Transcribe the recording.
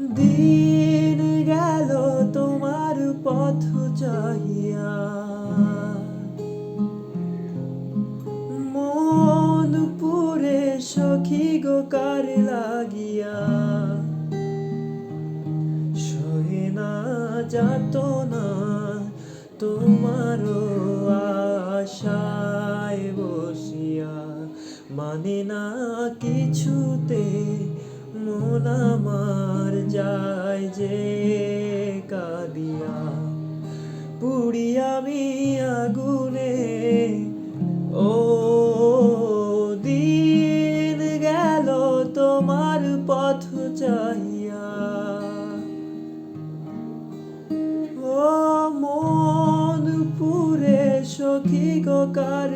দিন গেল তোমার পথ চাহিয়া, মন পুরে সখী গো কার লাগিয়া, সহে না যাতনা তোমারও আশায় বসিয়া, মানে না কিছুতে মন আমার যায় যে কাঁদিয়া। পুড়ি আমি আগুনে, ও দিন গেল তোমার পথ চাহিয়া, ও মন পুরে সখী গো কার